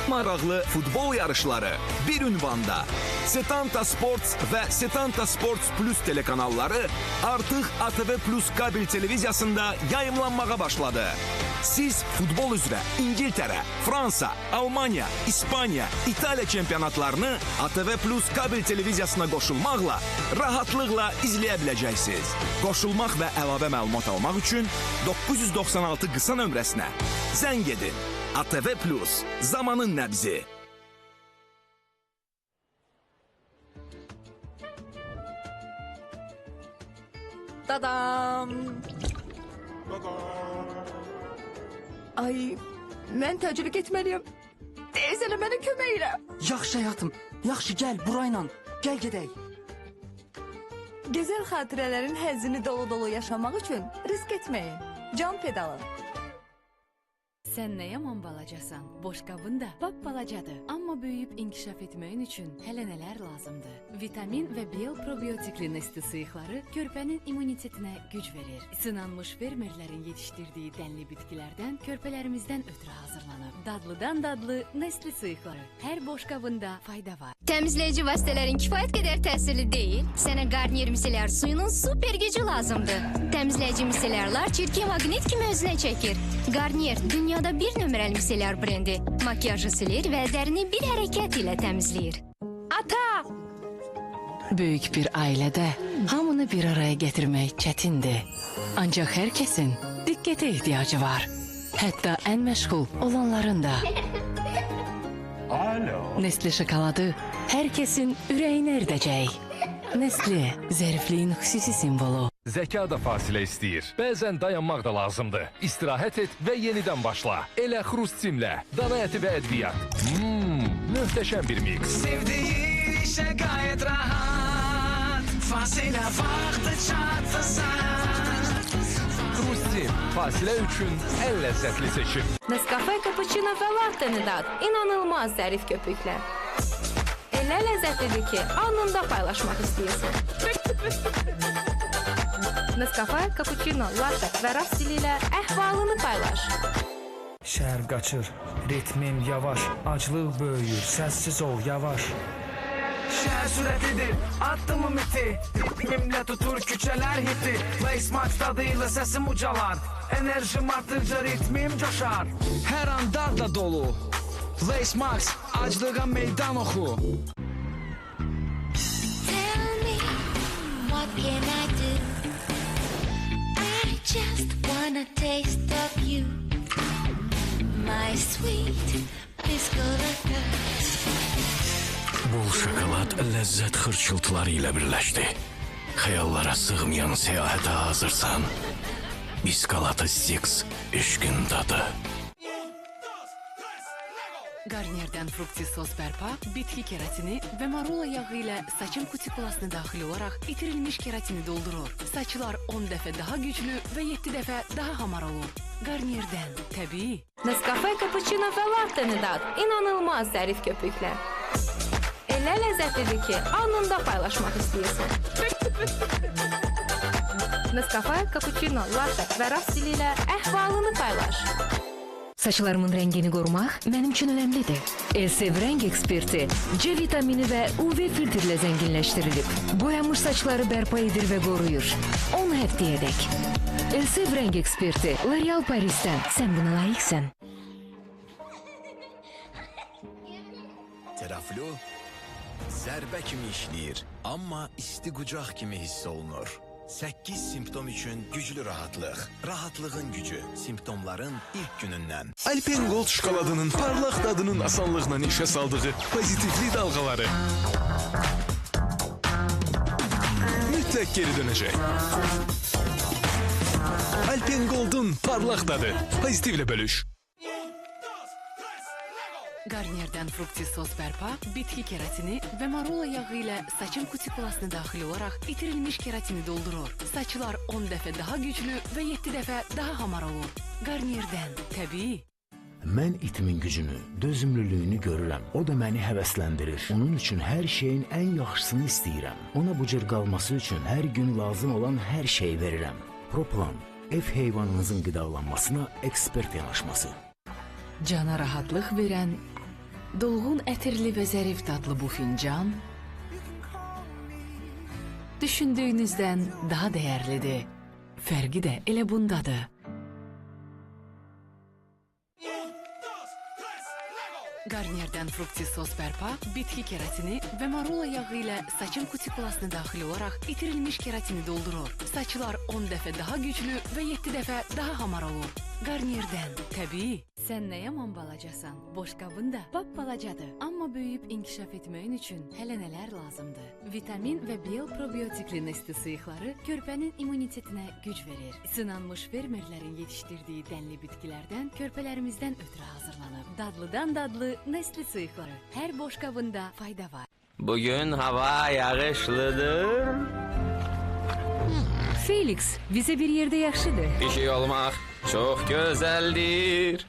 maraqlı futbol yarışları bir ünvanda. Setanta Sports ve Setanta Sports Plus telekanalları artık ATV Plus kabel televiziyasında yayımlanmağa başladı. Siz futbol üzrə İngiltere, Fransa, Almanya, İspanya, İtalya çempionatlarını ATV Plus kabel televiziyasına qoşulmaqla rahatlıqla izləyə biləcəksiniz. Qoşulmaq və əlavə məlumat almaq üçün 996 qısa nömrəsinə zəng edin. ATV Plus, zamanın nəbzi. Dadam. Ay, mən təcrübə etməliyəm. Teyzələ mənə kömək elə. Yaxşı həyatım, yaxşı gəl burayla, gəl gedək. Gözəl xatirələrin həzzini dolu-dolu yaşamaq üçün risk etməyin. Can pedalı. Sən nə yaman balacasan, boşqabın da bab balacadır. Amma böyüyüb inkişaf etməyin üçün hələ nələr lazımdır? Vitamin və biol probiotikli Nestle sıyıqları körpənin immunitetinə güc verir. Sınanmış fermerlərin yetişdirdiyi dənli bitkilərdən körpələrimizdən ötürü hazırlanır. Dadlıdan dadlı Nestle sıyıqları. Hər boşqabında fayda var. Təmizləyici vasitələrin kifayət qədər təsirli deyil. Sənə Garnier miselər suyunun super gücü lazımdır. Təmizləyici miselərlər çirki maqnit kimi özünə çəkir. Garnier dünyada bir nömrəli miselər brendi. Makyajı silir və dərini bir hərəkət ilə təmizləyir. Ata! Böyük bir ailədə hamını bir araya gətirmək çətindir. Ancaq hər kəsin diqqətə ehtiyacı var. Hətta ən məşğul olanların da. Nestle şokoladı hər kəsin ürəyini eridəcək. Nestle, zərifliyin xüsusi simvolu. Zəka da fasilə istəyir. Bəzən dayanmaq da lazımdır. İstirahət et və yenidən başla. Elə xrustimlə, dana əti və ədviyyat. Möhtəşəm bir miks. Sevdiğin işe gayet rahat. Fasilə vaxtı çatırsan. Xrustim, fasilə üçün ən ləzzətli seçim. Nescafe cappuccino və latte dad. İnanılmaz zərif köpüklər. Elə ləzzətlidir ki, anında paylaşmaq istəyirsən. Nescafe cappuccino, latte və rast dili ilə əhvalını paylaş. Şəhər qaçır, ritmim yavaş, aclıq böyüyür, səssiz ol yavaş. Şəhər sürətlidir, addımım iti. Ritmimlə tutur küçələr hiti. Lace Max tadıyla səsim ucalar. Enerjim artırca ritmim coşar. Hər an darla dolu. Lace Max, aclığa meydan oxu. Tell me, what can I do? I just wanna taste of you. My sweet biscotti. Bol şokolad ləzzət xırçıltıları ilə birləşdi. Xəyallara sığmayan səyahətə hazırsan. Biscotti Six, eşqin dadı. Garnierdən frukti sos bərpa, bitki keratini və marula yağı ilə saçın kutikulasına daxil olaraq itirilmiş keratini doldurur. Saçlar 10 dəfə daha güclü və 7 dəfə daha hamar olur. Garnierdən, təbii. Nescafe cappuccino və latte dad. İnanılmaz zərif köpüklər. Elə ləzzətlidir ki, anında paylaşmaq istəyirsən. Nescafe cappuccino, latte və rast dili ilə əhvalını paylaş. Saçlarımın rəngini qorumaq mənim üçün önəmlidir. Elsev rəng eksperti C vitamini və UV filtrlə zənginləşdirilib. Boyanmış saçları bərpa edir və qoruyur. 10 həftəyədək. Elsev rəng eksperti L'Oreal Paris'dən. Sən buna layiqsən. Teraflu zərbə kimi işləyir, amma isti qucaq kimi hiss olunur. 8 simptom üçün güclü rahatlıq. Rahatlığın gücü simptomların ilk günündən. Alpengold şokoladının parlaq dadının asanlıqla işə saldığı pozitivli dalğaları mütləq geri dönəcək. Alpengold'un parlaq dadı pozitivlə bölüş. Garnierdən frukti sos bərpa, bitki keratini və marula yağı ilə saçın kutikulasına daxil olaraq itirilmiş keratini doldurur. Saçlar 10 dəfə daha güclü və 7 dəfə daha hamar olur. Garnierdən, təbii. Mən itimin gücünü, dözümlülüyünü görürəm. O da məni həvəsləndirir. Onun üçün hər şeyin ən yaxşısını istəyirəm. Ona bu cür qalması üçün hər gün lazım olan hər şeyi verirəm. Proplan, ev heyvanınızın qidalanmasına ekspert yanaşması. Cana rahatlıq verən Dolğun ətirli və zərif dadlı bu fincan düşündüyünüzdən daha dəyərlidir. Fərqi də elə bundadır. Garnierdən frukti sos bərpa, bitki keratini və marula yağı ilə saçın kutikulasına daxil olaraq itirilmiş keratini doldurur. Saçlar 10 dəfə daha güclü və 7 dəfə daha hamar olur. Garnierdən təbii. Sən nə yaman balacasan? Boşqabın da bab balacadır. Amma böyüyüb inkişaf etməyin üçün hələ nələr lazımdır? Vitamin və Biel probiotikli nesli sıyıqları körpənin immunitetinə güc verir. Sınanmış fermerlərin yetişdirdiği dənli bitkilərdən körpələrimizdən ötürü hazırlanıb. Dadlıdan dadlı nesli sıyıqları. Hər boşqabında fayda var. Bugün hava yağışlıdır. Felix, bizə bir yerdə yaxşıdır. Pişik olmaq çox gözəldir.